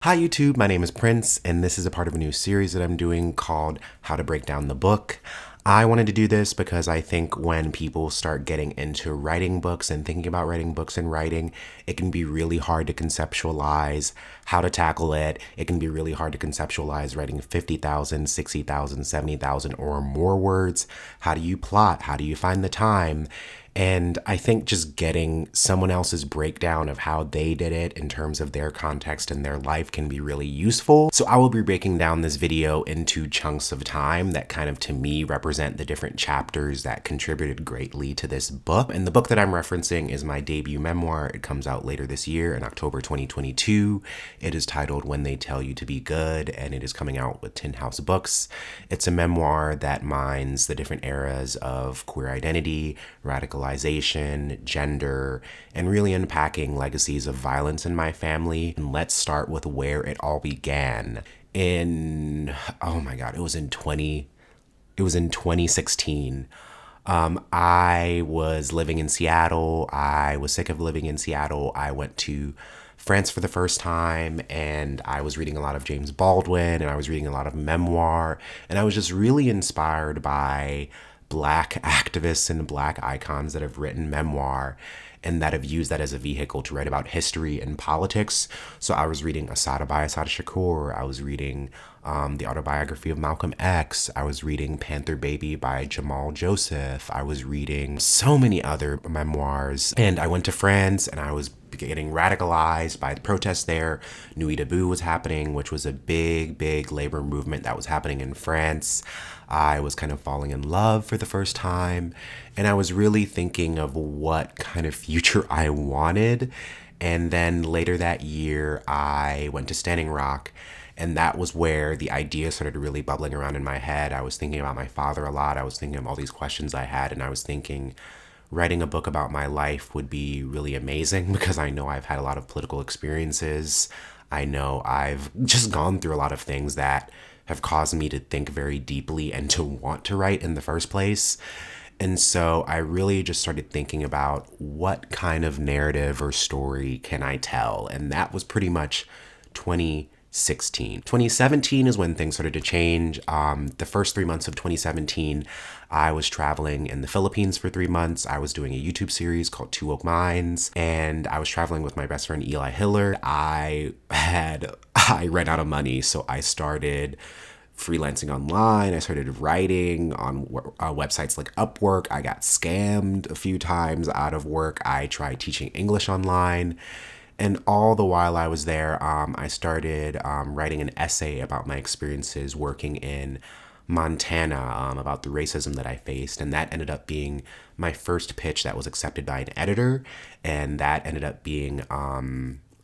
Hi YouTube, my name is Prince, and this is a part of a new series that I'm doing called How to Break Down the Book. I wanted to do this because I think when people start getting into writing books and thinking about writing books and writing, it can be really hard to conceptualize how to tackle it. It can be really hard to conceptualize writing 50,000, 60,000, 70,000 or more words. How do you plot? How do you find the time? And I think just getting someone else's breakdown of how they did it in terms of their context and their life can be really useful. So I will be breaking down this video into chunks of time that kind of to me represent the different chapters that contributed greatly to this book. And the book that I'm referencing is my debut memoir. It comes out later this year in October 2022. It is titled When They Tell You to Be Good, and it is coming out with Tin House Books. It's a memoir that mines the different eras of queer identity, radicalization, gender, and really unpacking legacies of violence in my family. And let's start with where it all began. Oh my God, it was in 2016. I was living in Seattle. I was sick of living in Seattle. I went to France for the first time, and I was reading a lot of James Baldwin, and I was reading a lot of Memoir, and I was just really inspired by Black activists and Black icons that have written memoir and that have used that as a vehicle to write about history and politics. So I was reading Asada by Asada Shakur. I was reading the autobiography of Malcolm X. I was reading Panther Baby by Jamal Joseph. I was reading so many other memoirs. And I went to France and I was getting radicalized by the protests there. Nuit debout was happening, which was a big labor movement that was happening in France. I was kind of falling in love for the first time, and I was really thinking of what kind of future I wanted. And then later that year, I went to Standing Rock, and that was where the idea started really bubbling around in my head. I was thinking about my father a lot. I was thinking of all these questions I had, and I was thinking writing a book about my life would be really amazing because I know I've had a lot of political experiences. I know I've just gone through a lot of things that have caused me to think very deeply and to want to write in the first place. And so I really just started thinking about what kind of narrative or story can I tell? And that was pretty much 2016. 2017 is when things started to change. The first 3 months of 2017, I was traveling in the Philippines for 3 months. I was doing a YouTube series called Two Woke Minds, and I was traveling with my best friend Eli Hiller. I ran out of money, so I started freelancing online. I started writing on websites like Upwork. I got scammed a few times out of work. I tried teaching English online. And all the while I was there, I started writing an essay about my experiences working in Montana, about the racism that I faced. And that ended up being my first pitch that was accepted by an editor. And that ended up being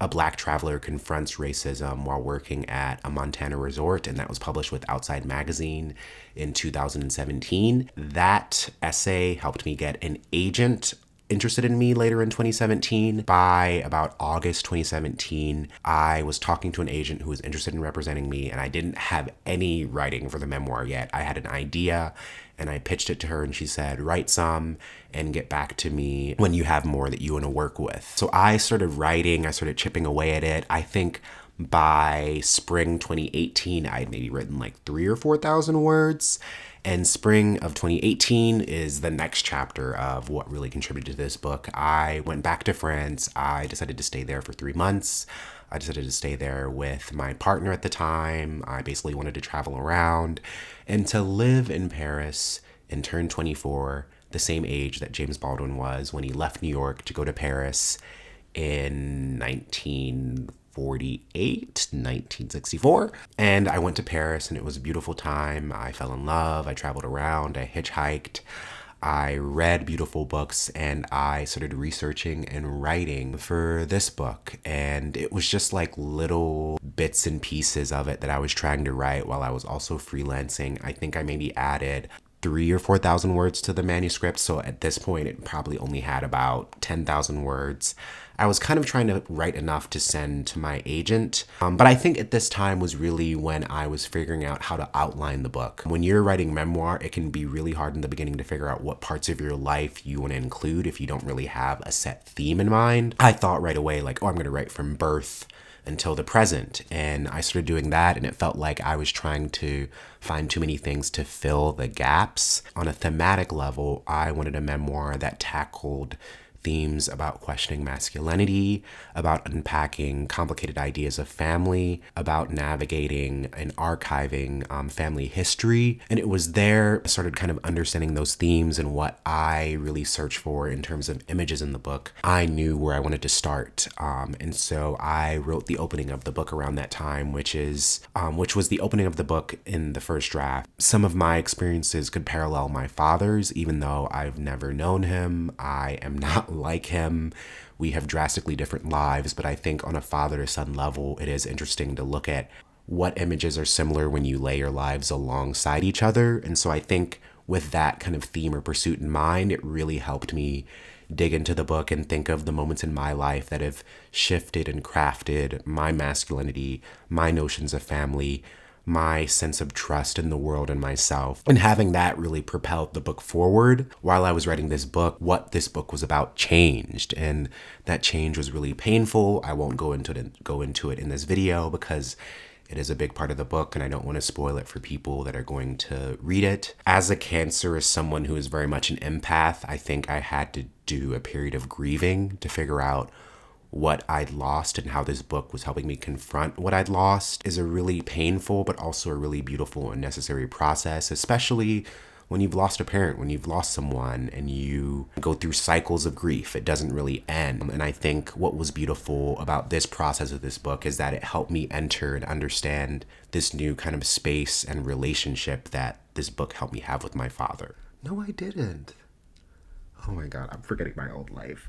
a Black traveler confronts racism while working at a Montana resort. And that was published with Outside Magazine in 2017. That essay helped me get an agent interested in me later in 2017. By about August 2017, I was talking to an agent who was interested in representing me, and I didn't have any writing for the memoir yet. I had an idea and I pitched it to her, and she said, write some and get back to me when you have more that you want to work with. So I started writing, I started chipping away at it. I think by spring 2018, I'd maybe written like 3,000 or 4,000 words. And spring of 2018 is the next chapter of what really contributed to this book. I went back to France. I decided to stay there for 3 months. I decided to stay there with my partner at the time. I basically wanted to travel around and to live in Paris and turn 24, the same age that James Baldwin was when he left New York to go to Paris in 1964. And I went to Paris and it was a beautiful time. I fell in love. I traveled around. I hitchhiked. I read beautiful books, and I started researching and writing for this book. And it was just like little bits and pieces of it that I was trying to write while I was also freelancing. I think I maybe added 3,000 or 4,000 words to the manuscript. So at this point, it probably only had about 10,000 words. I was kind of trying to write enough to send to my agent. But I think at this time was really when I was figuring out how to outline the book. When you're writing memoir, it can be really hard in the beginning to figure out what parts of your life you want to include if you don't really have a set theme in mind. I thought right away, like, oh, I'm going to write from birth until the present. And I started doing that, and it felt like I was trying to find too many things to fill the gaps. On a thematic level, I wanted a memoir that tackled themes about questioning masculinity, about unpacking complicated ideas of family, about navigating and archiving family history. And it was there I started kind of understanding those themes and what I really searched for in terms of images in the book. I knew where I wanted to start. And so I wrote the opening of the book around that time, which was the opening of the book in the first draft. Some of my experiences could parallel my father's, even though I've never known him. I am not like him. We have drastically different lives, but I think on a father to son level, it is interesting to look at what images are similar when you lay your lives alongside each other. And so I think with that kind of theme or pursuit in mind, it really helped me dig into the book and think of the moments in my life that have shifted and crafted my masculinity, my notions of family, my sense of trust in the world and myself. And having that really propelled the book forward. While I was writing this book, what this book was about changed, and that change was really painful. I won't go into it in this video because it is a big part of the book, and I don't want to spoil it for people that are going to read it. As a cancerous someone who is very much an empath, I think I had to do a period of grieving to figure out what I'd lost, and how this book was helping me confront what I'd lost is a really painful, but also a really beautiful and necessary process, especially when you've lost a parent, when you've lost someone and you go through cycles of grief. It doesn't really end. And I think what was beautiful about this process of this book is that it helped me enter and understand this new kind of space and relationship that this book helped me have with my father. No, I didn't. Oh my God, I'm forgetting my old life.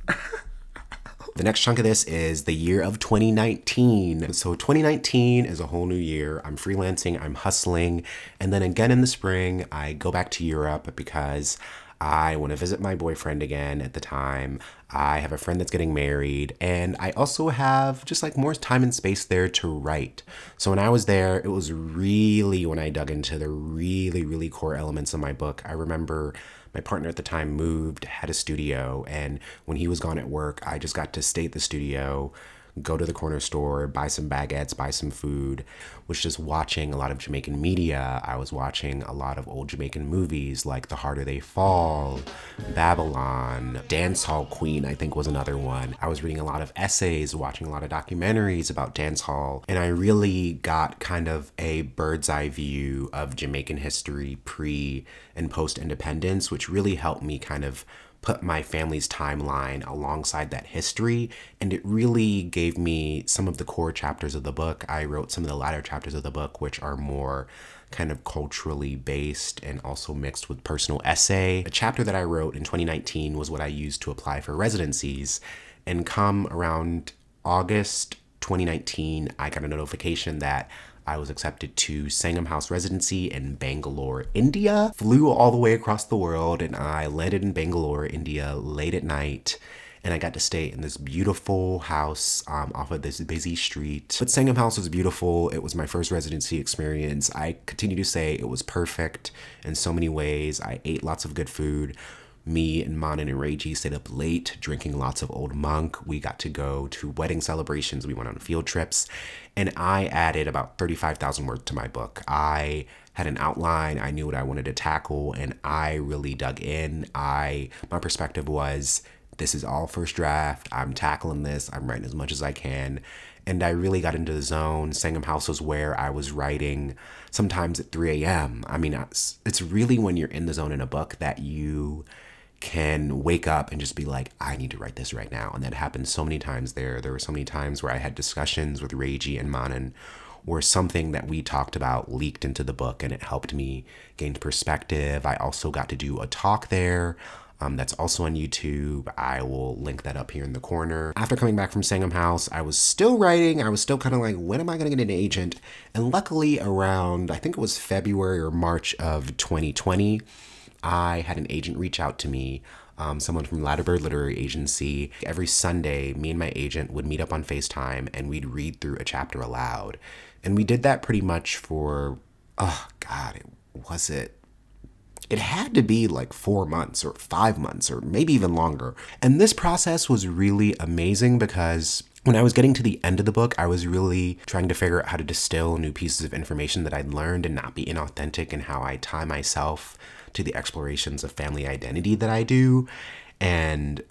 The next chunk of this is the year of 2019. So 2019 is a whole new year. I'm freelancing, I'm hustling. And then again in the spring, I go back to Europe because I want to visit my boyfriend again at the time. I have a friend that's getting married, and I also have just like more time and space there to write. So when I was there, it was really when I dug into the really core elements of my book. I remember my partner at the time moved, had a studio, and when he was gone at work, I just got to stay at the studio, go to the corner store, buy some baguettes, buy some food, was just watching a lot of Jamaican media. I was watching a lot of old Jamaican movies like The Harder They Fall, Babylon, Dancehall Queen, I think was another one. I was reading a lot of essays, watching a lot of documentaries about dancehall, and I really got kind of a bird's eye view of Jamaican history pre and post independence, which really helped me kind of put my family's timeline alongside that history. And it really gave me some of the core chapters of the book. I wrote some of the latter chapters of the book, which are more kind of culturally based and also mixed with personal essay. A chapter that I wrote in 2019 was what I used to apply for residencies. And come around August 2019, I got a notification that I was accepted to Sangam House Residency in Bangalore, India. Flew all the way across the world, and I landed in Bangalore, India late at night. And I got to stay in this beautiful house off of this busy street. But Sangam House was beautiful. It was my first residency experience. I continue to say it was perfect in so many ways. I ate lots of good food. Me and Manan and Reiji stayed up late drinking lots of Old Monk. We got to go to wedding celebrations. We went on field trips. And I added about 35,000 words to my book. I had an outline. I knew what I wanted to tackle, and I really dug in. My perspective was, this is all first draft. I'm tackling this. I'm writing as much as I can. And I really got into the zone. Sangam House was where I was writing sometimes at 3 a.m. I mean, it's really when you're in the zone in a book that you can wake up and just be like, I need to write this right now. And that happened so many times there. There were so many times where I had discussions with Reiji and Manan where something that we talked about leaked into the book, and it helped me gain perspective. I also got to do a talk there. That's also on YouTube. I will link that up here in the corner. After coming back from Sangam House, I was still writing. I was still kind of like, when am I going to get an agent? And luckily around, I think it was February or March of 2020, I had an agent reach out to me, someone from Ladderbird Literary Agency. Every Sunday, me and my agent would meet up on FaceTime and we'd read through a chapter aloud. And we did that pretty much for, it had to be like 4 months or 5 months or maybe even longer. And this process was really amazing because When I was getting to the end of the book, I was really trying to figure out how to distill new pieces of information that I'd learned and not be inauthentic in how I tie myself to the explorations of family identity that I do. And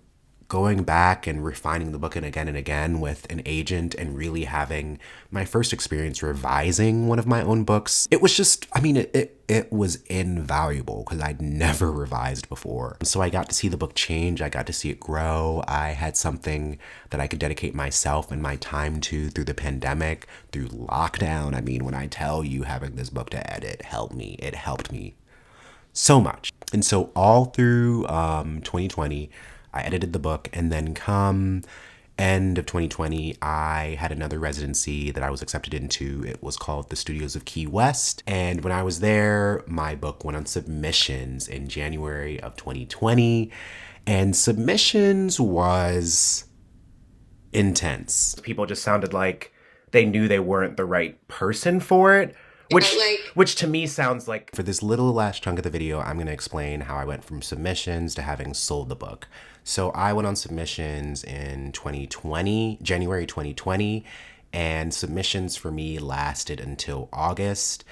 going back and refining the book and again with an agent and really having my first experience revising one of my own books, it was just, I mean, it was invaluable because I'd never revised before. So I got to see the book change. I got to see it grow. I had something that I could dedicate myself and my time to through the pandemic, through lockdown. I mean, when I tell you having this book to edit helped me, it helped me so much. And so all through 2020, I edited the book, and then come end of 2020, I had another residency that I was accepted into. It was called the Studios of Key West. And when I was there, my book went on submissions in January of 2020. And submissions was intense. People just sounded like they knew they weren't the right person for it. Which to me sounds like, for this little last chunk of the video, I'm going to explain how I went from submissions to having sold the book. So I went on submissions in 2020, January 2020, and submissions for me lasted until August.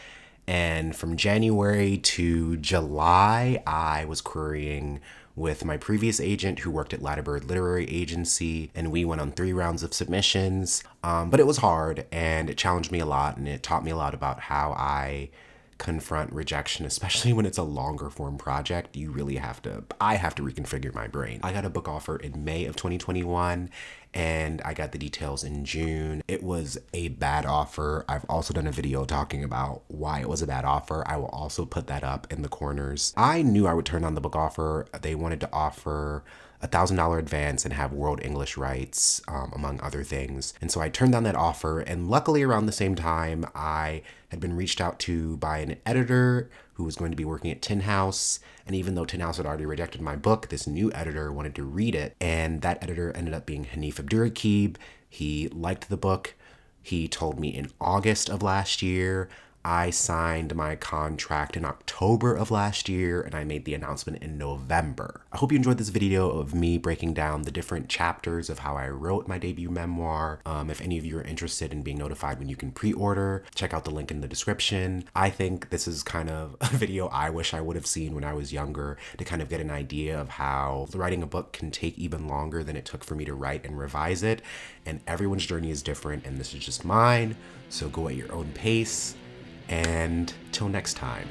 And from January to July, I was querying with my previous agent who worked at Ladybird Literary Agency, and we went on 3 rounds of submissions. But it was hard, and it challenged me a lot, and it taught me a lot about how I confront rejection, especially when it's a longer form project. I have to reconfigure my brain. I got a book offer in May of 2021, and I got the details in June. It was a bad offer. I've also done a video talking about why it was a bad offer. I will also put that up in the corners. I knew I would turn down the book offer. They wanted to offer $1,000 advance and have world English rights, among other things. And so I turned down that offer. And luckily around the same time, I had been reached out to by an editor who was going to be working at Tin House. And even though Tin House had already rejected my book, this new editor wanted to read it. And that editor ended up being Hanif Abdurraqib. He liked the book. He told me in August of last year. I signed my contract in October of last year, and I made the announcement in November. I hope you enjoyed this video of me breaking down the different chapters of how I wrote my debut memoir. If any of you are interested in being notified when you can pre-order, check out the link in the description. I think this is kind of a video I wish I would have seen when I was younger, to kind of get an idea of how writing a book can take even longer than it took for me to write and revise it. And everyone's journey is different, and this is just mine. So go at your own pace. And till next time.